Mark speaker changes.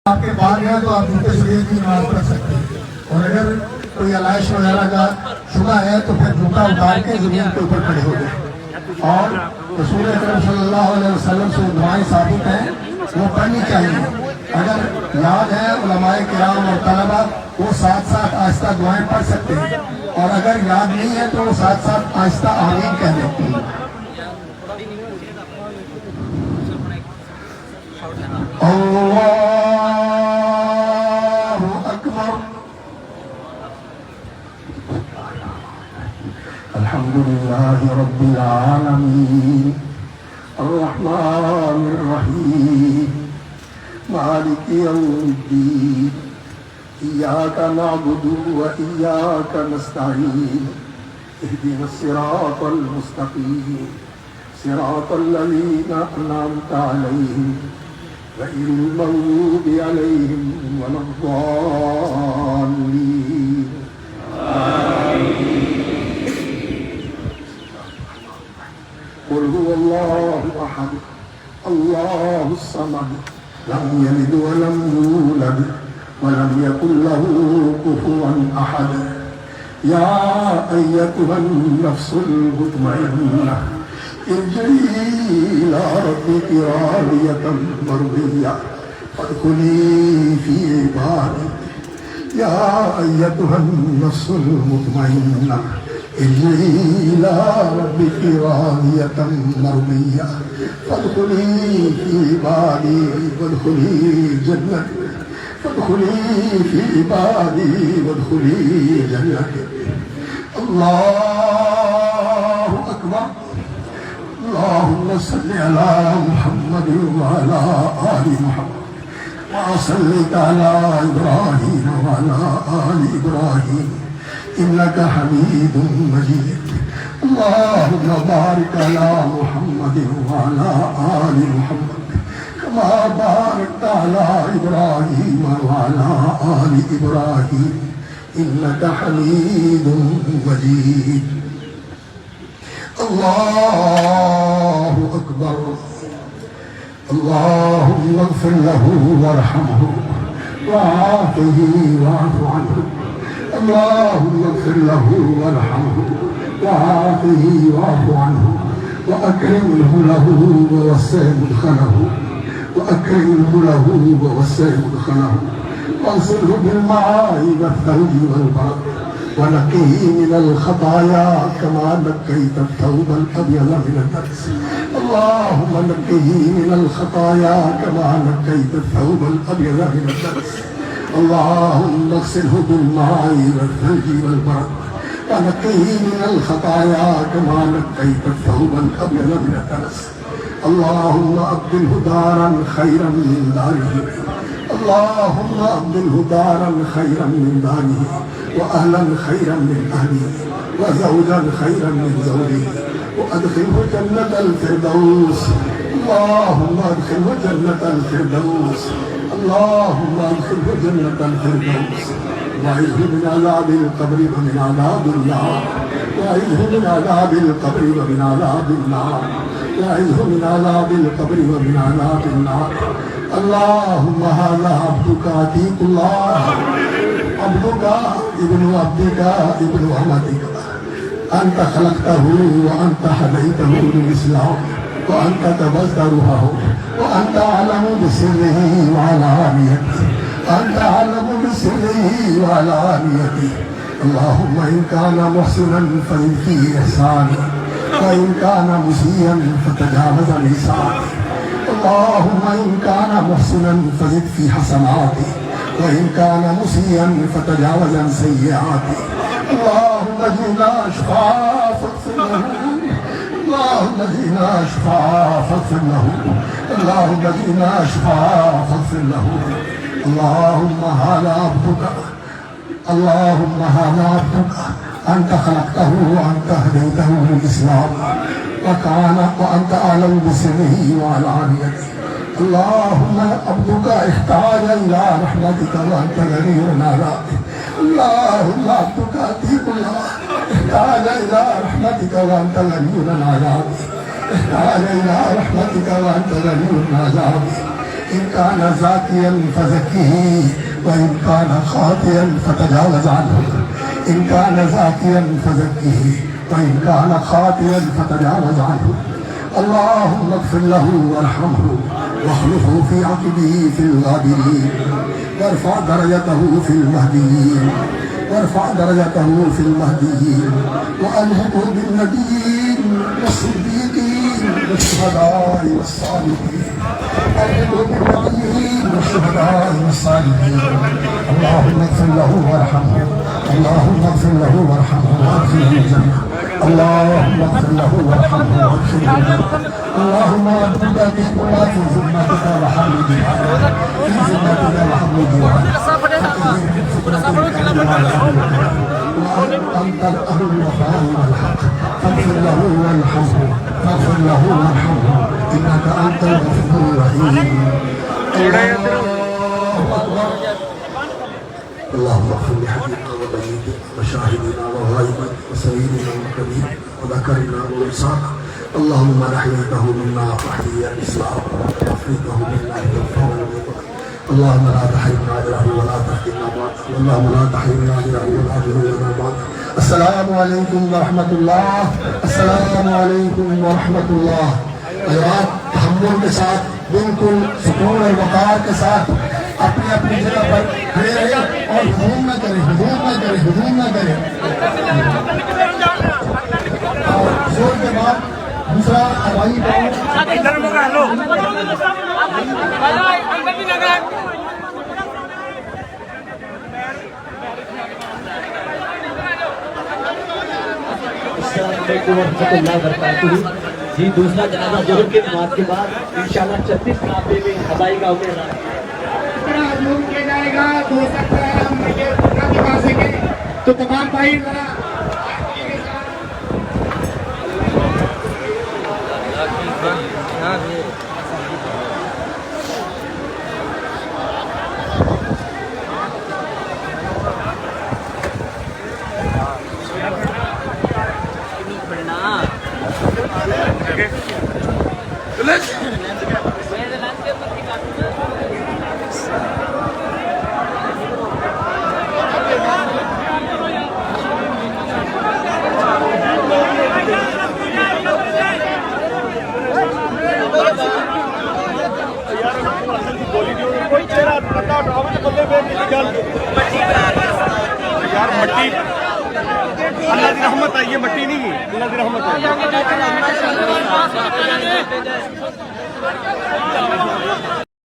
Speaker 1: आपके बाद है तो आप जूते शरीर की नमाज पढ़ सकते हैं। और अगर कोई आलाइश वगैरह का शुबा है तो फिर जूता उतार के जमीन के ऊपर खड़े हो गए। और रसूल अकरम सल्लल्लाहु अलैहि वसल्लम से दुआएं साबित हैं, वो पढ़नी चाहिए। अगर याद है उलमाए किराम और तलबा वो साथ साथ आहिस्ता दुआएं पढ़ सकते हैं, और अगर याद नहीं है तो वो साथ साथ आहिस्ता आमीन कह देते हैं। अल्हम्दुलिल्लाहि रब्बिल आलमीन अर्रहमानिर रहीम मालिकि यौमिद्दीन इय्याका नअबुदु व इय्याका नस्तईन इहदिनस सिरातल मुस्तकीम सिरातल लज़ीना अनअमता अलैहिम गैरिल मग़्दूबि अलैहिम वलद्दाल्लीन। क़ुल हुवल्लाहु अहद अल्लाहुस समद लम यलिद व लम यूलद व लम यकुल लहू कुफुवन अहद। या अय्यतुहन नफ्सुल मुतमइन्नह इरजिई इला रब्बिकी रादियतन मर्दिय्यह फदखुली फी इबादी। या अय्यतुहन नफ्सुल मुतमइन्नह इरजिई इला रब्बिकी रादियतन मर्दिय्यह फदखुली फी इबादी वदखुली जन्नती फदखुली फी इबादी वदखुली जन्नती। अल्लाहु अकबर। अल्लाहुम्मा सल्लि अला मुहम्मद व अला आलि मुहम्मद व सल्लि अला इब्राहीम व अला आलि इब्राहीम इन्नका हमीदुम मजीद। अल्लाहुम्मा बारिक अला मुहम्मद व अला आलि मुहम्मद कमा बारकता अला इब्राहीम व अला आलि इब्राहीम इन्नका हमीदुम मजीद। अल्लाहु अकबर। अल्लाहुम्मा इग़फिर लहू वरहमहू वआफ़िही वअफ़ु अन्हु। अल्लाहुम्मा इग़फिर लहू वरहमहू वआफ़िही वअफ़ु अन्हु वअक्रिम लहू ववस्सिअ मुदखलहू वअक्रिम लहू ववस्सिअ मुदखलहू वअग़सिलहु बिल-मा'i वथ-थल्ji वल-बरद वनक़्क़िही मिनल ख़ताया कमा नक़्क़ैत अथ-थौबल अब्यज़ मिनद दनस। अल्लाहुम्मा नक़्क़िही मिनल ख़ताया कमा नक़्क़ैत अथ-थौबल अब्यज़ मिनद दनस। अल्लाहुम्मा इग़सिलहु बिल-मा'i वथ-थल्ji वल-बरद वनक़्क़िही मिनल ख़ताया कमा नक़्क़ैत अथ-थौबल अब्यज़ मिनद दनस। अल्लाहुम्मा अब्दिलहु दारन ख़ैरन मिन दारिही। अल्लाहुम्मा अब्दिलहु दारन ख़ैरन मिन दारिही व अहलन ख़ैरन मिन अहलिही व ज़ौजन ख़ैरन मिन ज़ौजिही व अदख़िलहु जन्नतल फ़िरदौस। अल्लाहुम्मा अदख़िलहु जन्नतल फ़िरदौस। अल्लाहुम्मा अदख़िलहु जन्नतल फ़िरदौस। वअइज़हु मिन अज़ाबिल क़ब्रि व मिन अज़ाबिन नार। वअइज़हु मिन अज़ाबिल क़ब्रि व मिन अज़ाबिन नार। वअइज़हु मिन अज़ाबिल क़ब्रि व मिन अज़ाबिन नार। अल्लाहुम्मा हाज़ा अब्दुका अतीकुल्लाह अब्दुका इब्नु अब्दिका इब्नु अमतिका अंत खलक़तहू व अंत हदैतहू लिल-इस्लाम व अंत क़बज़्त रूहहू व अंत अअलमु बिसिर्रिही व अलानियतिही अंत अअलमु बिसिर्रिही व अलानियतिही। अल्लाहुम्मा इन काना मुहसिनन फ़ज़िद फ़ी इहसानिही व इन काना मुसीअन फ़तजावज़ अन इसानिही। अल्लाहुम्मा इन काना मुहसिनन फ़ज़िद फ़ी हसनातिही व इन काना मुसीअन फ़तजावज़ अन सय्यिआतिही। अल्लाहुम्मा जिना शिफ़ाअ फ़ग़फ़िर लहू। अल्लाहुम्मा जिना शिफ़ाअ फ़ग़फ़िर लहू। अल्लाहुम्मा जिना शिफ़ाअ फ़ग़फ़िर लहू। अल्लाहुम्मा हाज़ा अब्दुका। अल्लाहुम्मा हाज़ा अब्दुका अंत खलक़तहू व अंत हदैतहू लिल-इस्लाम व अंत अअलमु बिसिर्रिही व अलानियतिही। अल्लाहुम्मा अब्दुका इहताज इला रहमतिका व अंत गनीयुन अला। अल्लाहुम्मा अब्दुका अतीकुल्लाह इहताज इला रहमतिका व अंत गनीयुन अला। इहताज इला रहमतिका व अंत गनीयुन अला। इन कान ज़ाकियन फज़क्किही व इन कान ख़ातियन फ़तजावज़ अन्हु। इन कान ज़ाकियन फज़क्किही व इन कान ख़ातियन फ़तजावज़ अन्हु। अल्लाहुम्मा इग़फ़िर लहू वरहमहू वख़्लुफ़हू फ़ी अक़बिही फ़िल गाबिरीन वरफ़अ दरजतहू फ़िल महदिय्यीन वरफ़अ दरजतहू फ़िल महदिय्यीन वअल्हिक़हू बिन्नबिय्यीन वस्सिद्दीक़ीन वश्शुहदाኢ वस्सालिहीन अल्हिक़हू बिन्नबिय्यीन वश्शुहदाኢ वस्सालिहीन। अल्लाहुम्मा इग़फ़िर लहू वरहमहू अल्लाहुम्मा इग़फ़िर लहू वरहमहू वअदखिलहु जन्नह। اللهم اغفر له وارحمه وادخله الجنة. اللهم ارزقنا بكما في ذمتك وحمدك في ذمتك وحمدك وأنت الأهل الوفاء والحق فاغفر له وارحمه فاغفر له وارحمه إنك أنت الغفور الرحيم. اللهم اغفر لحبيبنا وبنينا وشاهدنا وغائبنا وسيدنا وكبيرنا وذكرنا وانصارنا. اللهم من احييته منا فاحيي الاسلام وافرده منا توفاه وبارك. اللهم لا تحرمنا اجره ولا تفتنا بعده. اللهم لا تحرمنا اجره ولا تفتنا بعده. السلام عليكم ورحمة الله. السلام عليكم ورحمة الله. अल्लाह तहम्मुल के साथ बिल्कुल सुकून और वक़ार के साथ अपनी अपनी जगह पर खड़े रहे और हुजूम न करें, हुजूम न करें, हुजूम न करें। और जोर के बाद दूसरा हवाई
Speaker 2: जी दूसरा जनाजा जोहर के नमाज के बाद इंशाल्लाह 36 काफले में हवाई गाँव में
Speaker 3: जुलूम किया जाएगा। हो सकता है हम ये पूरा दिखा सके तो तमाम भाई जरा
Speaker 4: यार मट्टी अल्लाह की रहमत है, ये मट्टी नहीं है, अल्लाह की रहमत है।